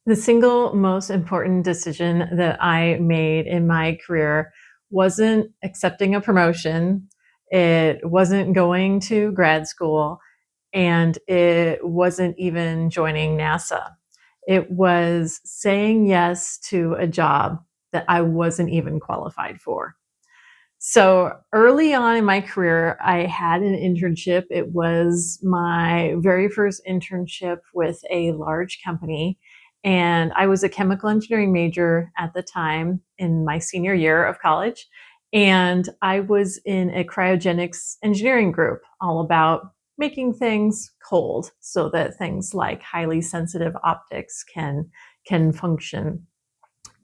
The single most important decision that I made in my career wasn't accepting a promotion. It wasn't going to grad school, and it wasn't even joining NASA. It was saying yes to a job that I wasn't even qualified for. So early on in my career, I had an internship. It was my very first internship with a large company. And I was a chemical engineering major at the time in my senior year of college. And I was in a cryogenics engineering group, all about making things cold so that things like highly sensitive optics can function.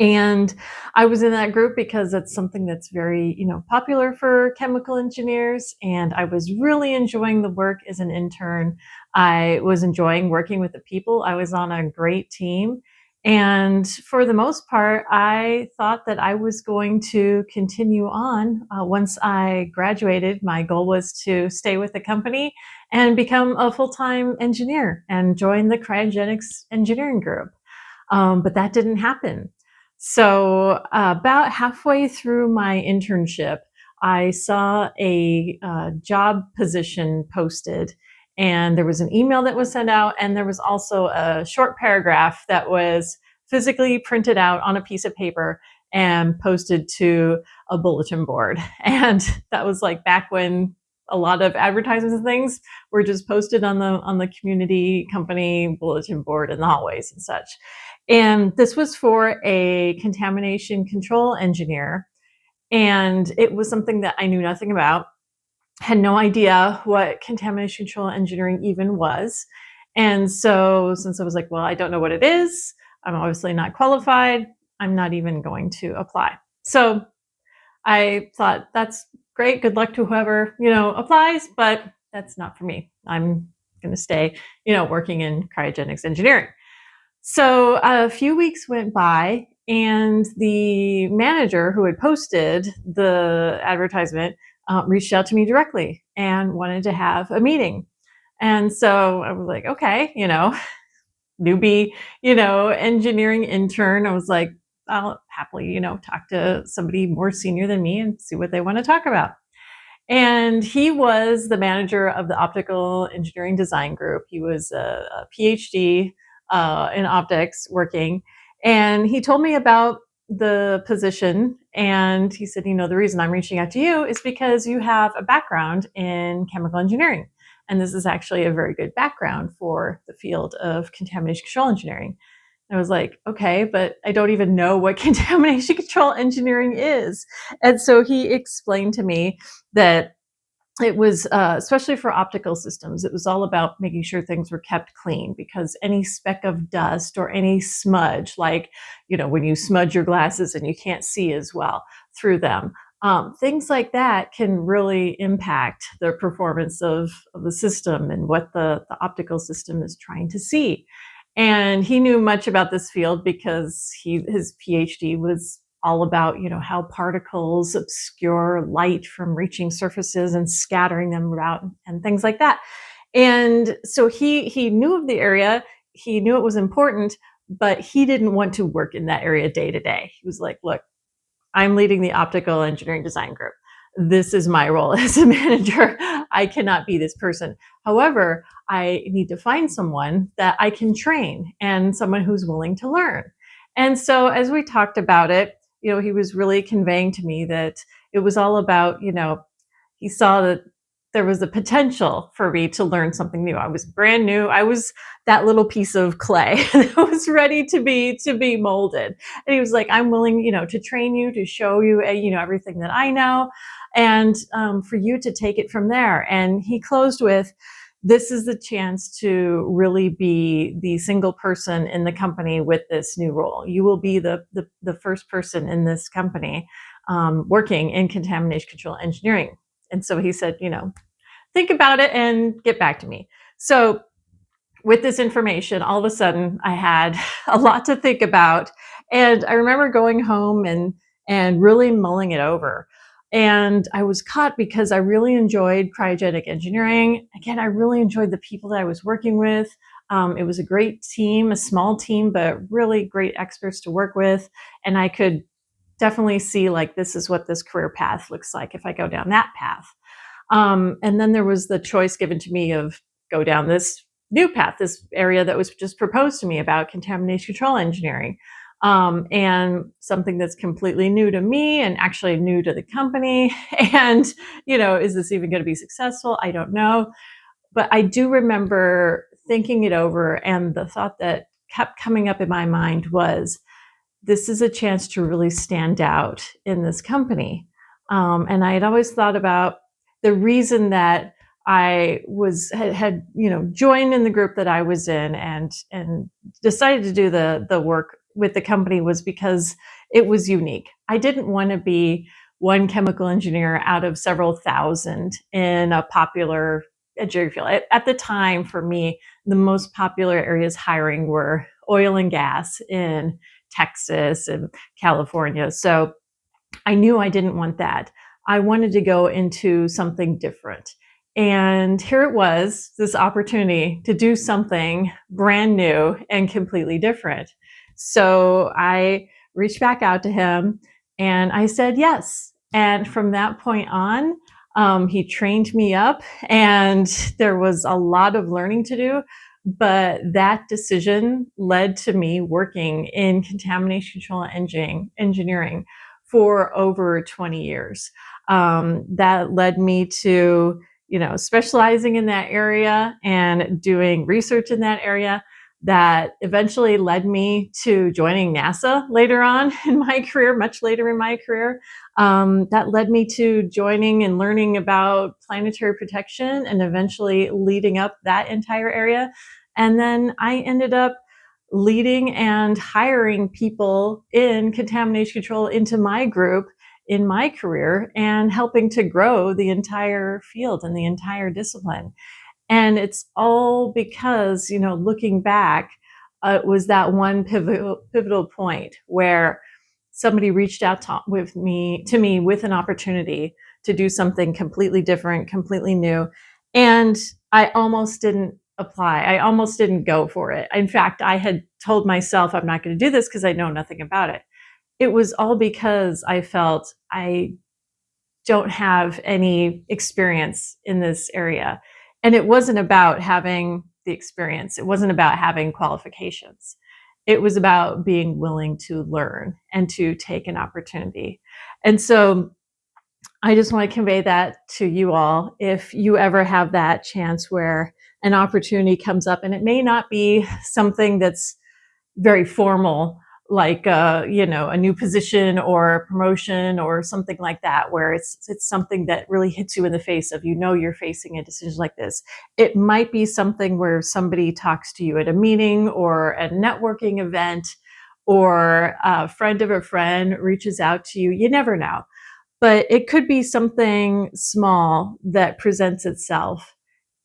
And I was in that group because it's something that's very, popular for chemical engineers. And I was really enjoying the work as an intern. I was enjoying working with the people. I was on a great team. And for the most part, I thought that I was going to continue on. Once I graduated, my goal was to stay with the company and become a full time engineer and join the cryogenics engineering group. But that didn't happen. So, about halfway through my internship, I saw a job position posted, and there was an email that was sent out, and there was also a short paragraph that was physically printed out on a piece of paper and posted to a bulletin board. And that was like back when a lot of advertisements and things were just posted on the community company bulletin board in the hallways and such. And this was for a contamination control engineer. And it was something that I knew nothing about, had no idea what contamination control engineering even was. And so, since I was like, well, I don't know what it is, I'm obviously not qualified, I'm not even going to apply. So I thought, that's great. Good luck to whoever, applies, but that's not for me. I'm going to stay, working in cryogenics engineering. So a few weeks went by, and the manager who had posted the advertisement reached out to me directly and wanted to have a meeting. And so I was like, okay, newbie, engineering intern. I was like, I'll happily, talk to somebody more senior than me and see what they want to talk about. And he was the manager of the optical engineering design group. He was a PhD in optics working. And he told me about the position. And he said, the reason I'm reaching out to you is because you have a background in chemical engineering. And this is actually a very good background for the field of contamination control engineering. I was like, okay, but I don't even know what contamination control engineering is. And so he explained to me that it was, especially for optical systems, it was all about making sure things were kept clean, because any speck of dust or any smudge, like, when you smudge your glasses and you can't see as well through them, things like that can really impact the performance of the system and what the optical system is trying to see. And he knew much about this field because his PhD was all about, how particles obscure light from reaching surfaces and scattering them about and things like that. And so he knew of the area, he knew it was important, but he didn't want to work in that area day to day. He was like, look, I'm leading the optical engineering design group. This is my role as a manager. I cannot be this person. However, I need to find someone that I can train and someone who's willing to learn. And so as we talked about it, he was really conveying to me that it was all about, he saw that there was a potential for me to learn something new. I was brand new. I was that little piece of clay that was ready to be molded. And he was like, I'm willing, to train you, to show you, everything that I know, and for you to take it from there. And he closed with, this is the chance to really be the single person in the company with this new role. You will be the first person in this company working in contamination control engineering. And so he said, think about it and get back to me. So with this information, all of a sudden I had a lot to think about. And I remember going home and really mulling it over. And I was caught because I really enjoyed cryogenic engineering. Again, I really enjoyed the people that I was working with. It was a great team, a small team, but really great experts to work with. And I could definitely see like, this is what this career path looks like if I go down that path. And then there was the choice given to me of go down this new path, this area that was just proposed to me about contamination control engineering. And something that's completely new to me and actually new to the company. And, is this even going to be successful? I don't know. But I do remember thinking it over, and the thought that kept coming up in my mind was, this is a chance to really stand out in this company. And I had always thought about the reason that I had joined in the group that I was in and decided to do the work with the company was because it was unique. I didn't want to be one chemical engineer out of several thousand in a popular engineering field. At the time, for me, the most popular areas hiring were oil and gas in Texas and California. So I knew I didn't want that. I wanted to go into something different. And here it was, this opportunity to do something brand new and completely different. So I reached back out to him and I said yes. And from that point on, he trained me up, and there was a lot of learning to do. But that decision led to me working in contamination control engineering for over 20 years. That led me to, specializing in that area and doing research in that area. That eventually led me to joining NASA later on in my career, much later in my career. That led me to joining and learning about planetary protection and eventually leading up that entire area. And then I ended up leading and hiring people in contamination control into my group in my career and helping to grow the entire field and the entire discipline. And it's all because, looking back, it was that one pivotal point where somebody reached out to me with an opportunity to do something completely different, completely new. And I almost didn't apply. I almost didn't go for it. In fact, I had told myself I'm not going to do this because I know nothing about it. It was all because I felt I don't have any experience in this area. And it wasn't about having the experience. It wasn't about having qualifications. It was about being willing to learn and to take an opportunity. And so I just want to convey that to you all. If you ever have that chance where an opportunity comes up, and it may not be something that's very formal, like a new position or a promotion or something like that, where it's something that really hits you in the face of, you're facing a decision like this. It might be something where somebody talks to you at a meeting or a networking event, or a friend of a friend reaches out to you. You never know. But it could be something small that presents itself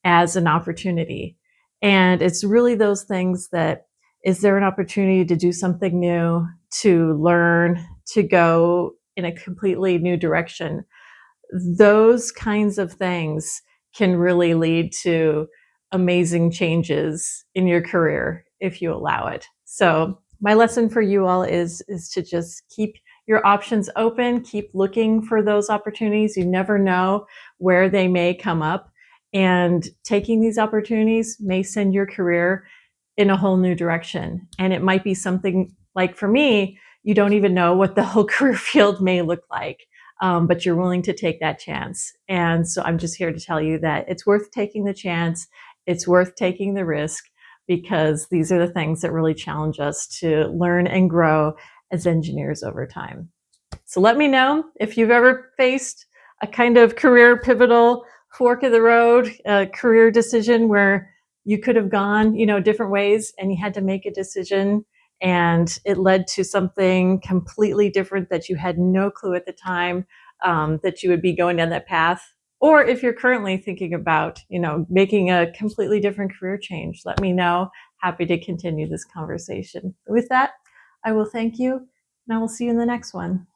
as an opportunity. And it's really those things that, is there an opportunity to do something new, to learn, to go in a completely new direction? Those kinds of things can really lead to amazing changes in your career if you allow it. So my lesson for you all is to just keep your options open, keep looking for those opportunities. You never know where they may come up, and taking these opportunities may send your career in a whole new direction. And it might be something like, for me, you don't even know what the whole career field may look like. But you're willing to take that chance. And so I'm just here to tell you that it's worth taking the chance. It's worth taking the risk, because these are the things that really challenge us to learn and grow as engineers over time. So let me know if you've ever faced a kind of career pivotal fork of the road, a career decision where you could have gone, different ways, and you had to make a decision and it led to something completely different that you had no clue at the time that you would be going down that path. Or if you're currently thinking about, making a completely different career change, let me know. Happy to continue this conversation. With that, I will thank you, and I will see you in the next one.